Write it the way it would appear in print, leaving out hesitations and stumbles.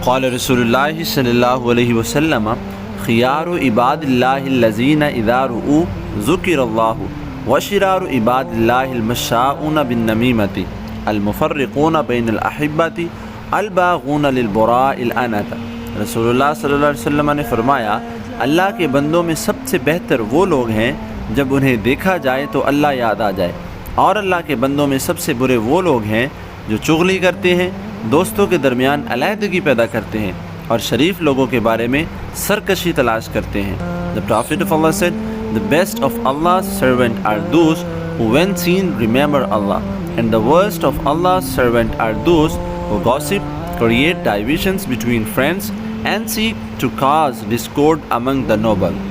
क़ाल रसूलुल्लाह सल्लल्लाहु अलैहि वसल्लम ख़ियारु इबादिल्लाहिल्लज़ीना इज़ा रुऊ ज़ुकिरल्लाहु व शिरारु इबादिल्लाहिल मश्शाऊन बिन्नमीमति अल-मुफ़र्रिक़ून बैनल अहिब्बति अल-बाग़ून लिल-बुराइल अनत। रसूलुल्लाह सल्लल्लाहु अलैहि वसल्लम ने फरमाया, अल्लाह के बंदों में सबसे बेहतर वो लोग हैं जब उन्हें देखा जाए तो अल्लाह याद आ जाए, और अल्लाह के बंदों में सबसे बुरे वो लोग हैं जो चुगली करते हैं, दोस्तों के दरमियान अलहदगी पैदा करते हैं और शरीफ लोगों के बारे में सरकशी तलाश करते हैं। The Prophet of Allah said, the best of Allah's servant are those who when seen remember Allah, and the worst of Allah's servant are those who gossip, create divisions between friends and seek to cause discord among the noble.